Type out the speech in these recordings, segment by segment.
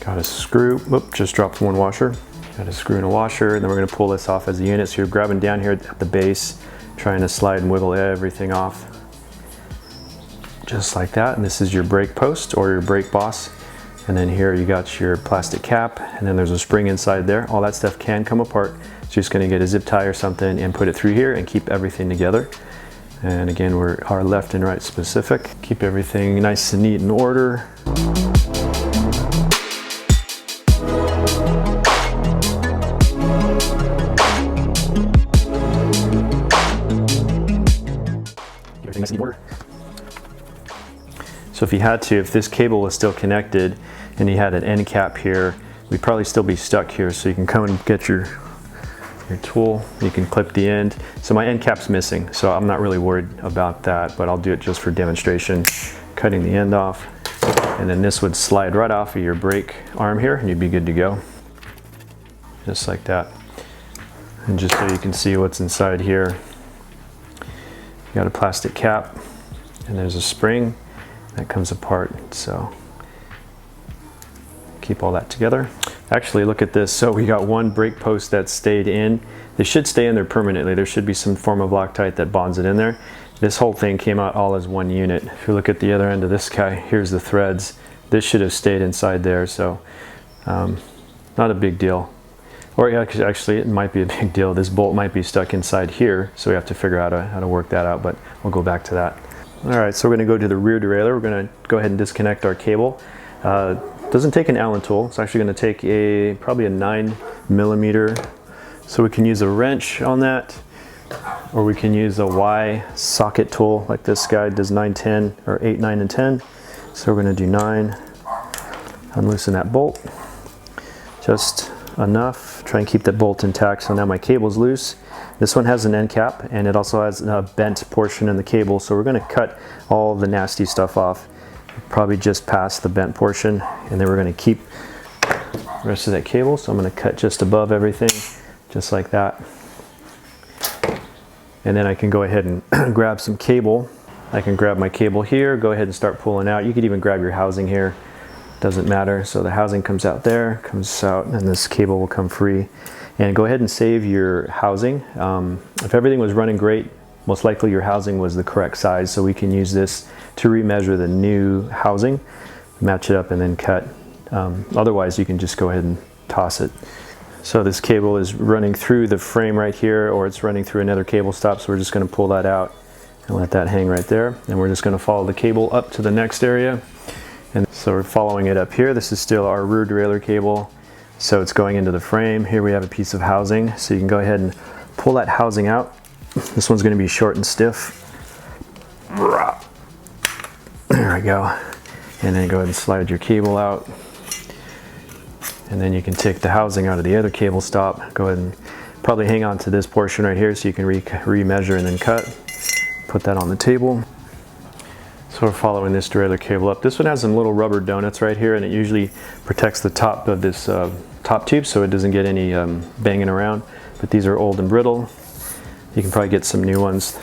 Got a screw, whoop, just dropped one washer. Got a screw and a washer, and then we're gonna pull this off as a unit. So you're grabbing down here at the base, trying to slide and wiggle everything off. Just like that, and this is your brake post or your brake boss. And then here you got your plastic cap, and then there's a spring inside there. All that stuff can come apart. So you're just gonna get a zip tie or something and put it through here and keep everything together. And again, we're our left and right specific. Keep everything nice and neat in order. Everything nice and in order. So if you had to, if this cable was still connected and you had an end cap here, we'd probably still be stuck here. So you can come and get your tool, you can clip the end. So my end cap's missing, so I'm not really worried about that, but I'll do it just for demonstration. Cutting the end off, and then this would slide right off of your brake arm here, and you'd be good to go. Just like that. And just so you can see what's inside here, you got a plastic cap, and there's a spring that comes apart, so keep all that together. Actually, look at this. So we got one brake post that stayed in. They should stay in there permanently. There should be some form of Loctite that bonds it in there. This whole thing came out all as one unit. If you look at the other end of this guy, here's the threads. This should have stayed inside there, so not a big deal. Or actually, it might be a big deal. This bolt might be stuck inside here, so we have to figure out how to work that out, but we'll go back to that. All right, so we're gonna go to the rear derailleur. We're gonna go ahead and disconnect our cable. Doesn't take an Allen tool. It's actually going to take probably a 9mm. So we can use a wrench on that, or we can use a Y socket tool like this guy does 9, 10, or 8, 9, and 10. So we're going to do 9. Unloosen that bolt just enough. Try and keep that bolt intact. So now my cable's loose. This one has an end cap, and it also has a bent portion in the cable. So we're going to cut all the nasty stuff off. Probably just past the bent portion, and then we're going to keep the rest of that cable. So I'm going to cut just above everything, just like that. And then I can go ahead and grab some cable. I can grab my cable here, go ahead and start pulling out. You could even grab your housing here, doesn't matter. So the housing comes out there, comes out, and this cable will come free. And go ahead and save your housing. If everything was running great, most likely your housing was the correct size, so we can use this to remeasure the new housing, match it up, and then cut. Otherwise, you can just go ahead and toss it. So this cable is running through the frame right here, or it's running through another cable stop, so we're just going to pull that out and let that hang right there. And we're just going to follow the cable up to the next area. And so we're following it up here. This is still our rear derailleur cable, so it's going into the frame. Here we have a piece of housing, so you can go ahead and pull that housing out. This one's going to be short and stiff. There we go. And then go ahead and slide your cable out. And then you can take the housing out of the other cable stop. Go ahead and probably hang on to this portion right here so you can remeasure and then cut. Put that on the table. So we're following this derailleur cable up. This one has some little rubber donuts right here, and it usually protects the top of this top tube so it doesn't get any banging around. But these are old and brittle. You can probably get some new ones.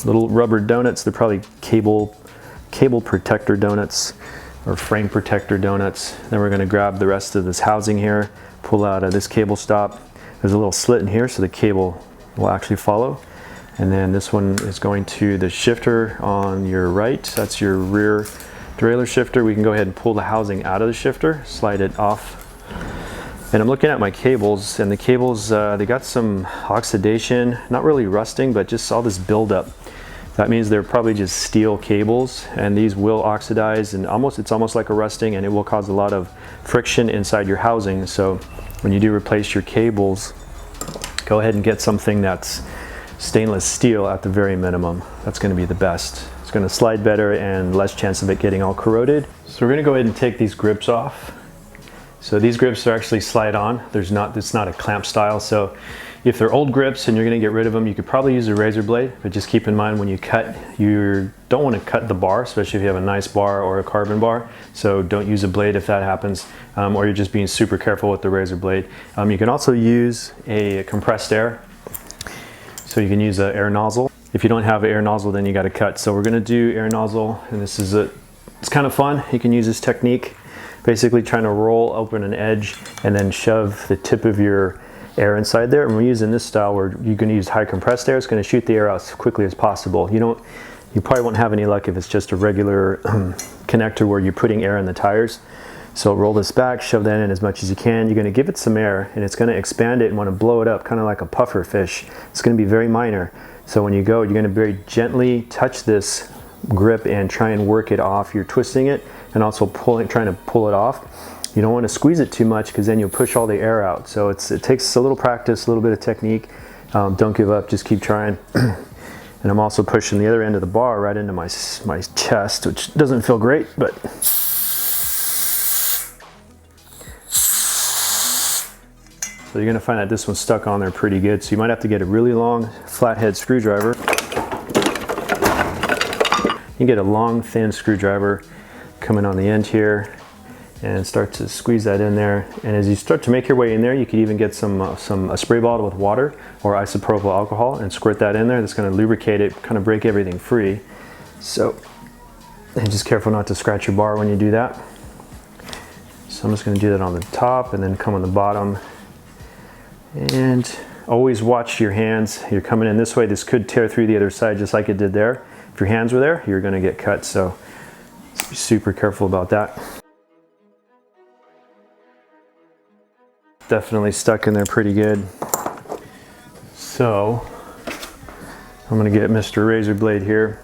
Little rubber donuts, they're probably cable protector donuts or frame protector donuts. Then we're going to grab the rest of this housing here, pull out of this cable stop. There's a little slit in here so the cable will actually follow. And then this one is going to the shifter on your right. That's your rear derailleur shifter. We can go ahead and pull the housing out of the shifter, slide it off. And I'm looking at my cables, and the cables, they got some oxidation, not really rusting, but just all this buildup. That means they're probably just steel cables, and these will oxidize, and it's almost like a rusting, and it will cause a lot of friction inside your housing. So when you do replace your cables, go ahead and get something that's stainless steel at the very minimum. That's going to be the best. It's going to slide better and less chance of it getting all corroded. So we're going to go ahead and take these grips off. So these grips are actually slide on. It's not a clamp style. So if they're old grips and you're going to get rid of them, you could probably use a razor blade, but just keep in mind when you cut, you don't want to cut the bar, especially if you have a nice bar or a carbon bar. So don't use a blade if that happens, or you're just being super careful with the razor blade. You can also use a compressed air. So you can use an air nozzle. If you don't have an air nozzle, then you got to cut. So we're going to do air nozzle, and this is it's kind of fun. You can use this technique. basically trying to roll open an edge and then shove the tip of your air inside there. And we're using this style where you're going to use high compressed air. It's going to shoot the air out as quickly as possible. You probably won't have any luck if it's just a regular connector where you're putting air in the tires. So roll this back, shove that in as much as you can. You're going to give it some air and it's going to expand it and want to blow it up kind of like a puffer fish. It's going to be very minor. So when you go, you're going to very gently touch this grip and try and work it off. You're twisting it and also trying to pull it off. You don't want to squeeze it too much because then you'll push all the air out. So it takes a little practice, a little bit of technique. Don't give up, just keep trying. And I'm also pushing the other end of the bar right into my chest, which doesn't feel great, but so you're going to find that this one's stuck on there pretty good. So you might have to get a really long flathead screwdriver. You can get a long, thin screwdriver coming on the end here and start to squeeze that in there. And as you start to make your way in there, you could even get a spray bottle with water or isopropyl alcohol and squirt that in there. That's going to lubricate it, kind of break everything free. So, and just careful not to scratch your bar when you do that. So I'm just going to do that on the top and then come on the bottom. And always watch your hands. You're coming in this way. This could tear through the other side just like it did there. If your hands were there, you're going to get cut. So be super careful about that. Definitely stuck in there pretty good. So I'm going to get Mr. Razor Blade here.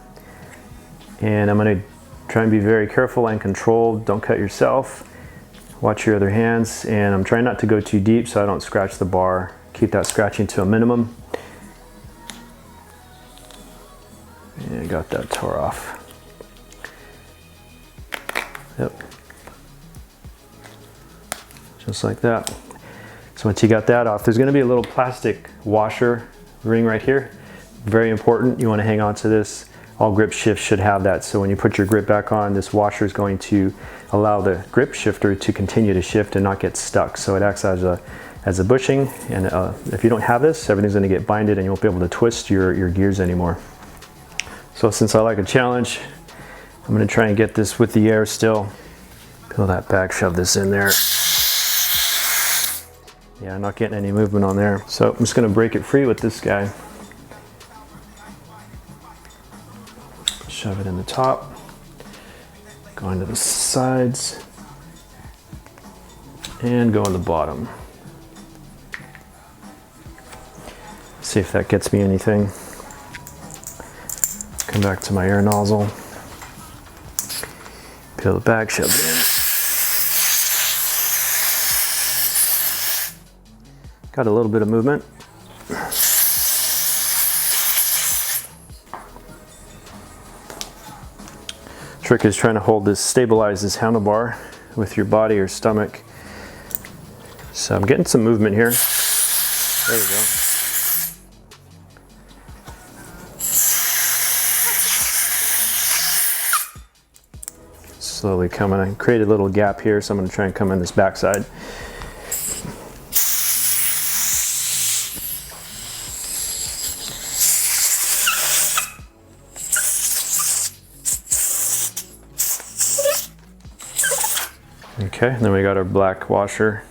And I'm going to try and be very careful and controlled. Don't cut yourself. Watch your other hands, and I'm trying not to go too deep so I don't scratch the bar. Keep that scratching to a minimum. And I got that tore off. Yep. Just like that. So once you got that off, there's going to be a little plastic washer ring right here. Very important. You want to hang on to this. All grip shifts should have that. So when you put your grip back on, this washer is going to allow the grip shifter to continue to shift and not get stuck. So it acts as a bushing. And if you don't have this, everything's going to get binded and you won't be able to twist your gears anymore. So since I like a challenge, I'm going to try and get this with the air still. Peel that back, shove this in there. Yeah, I'm not getting any movement on there. So I'm just going to break it free with this guy. Shove it in the top, go into the sides, and go on the bottom. See if that gets me anything. Come back to my air nozzle, peel it back, shove it in. Got a little bit of movement. Trick is trying to stabilize this handlebar with your body or stomach. So I'm getting some movement here. There we go. Slowly coming. I created a little gap here, so I'm going to try and come in this backside. Okay, and then we got our black washer.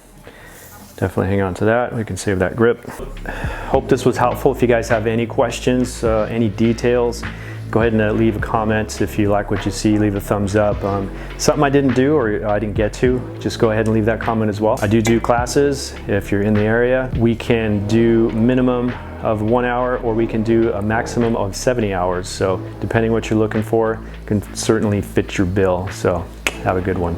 Definitely hang on to that. We can save that grip. Hope this was helpful. If you guys have any questions, any details, go ahead and leave a comment. If you like what you see, leave a thumbs up. Something I didn't do or I didn't get to, just go ahead and leave that comment as well. I do classes if you're in the area. We can do minimum of 1 hour or we can do a maximum of 70 hours. So depending what you're looking for, can certainly fit your bill. So have a good one.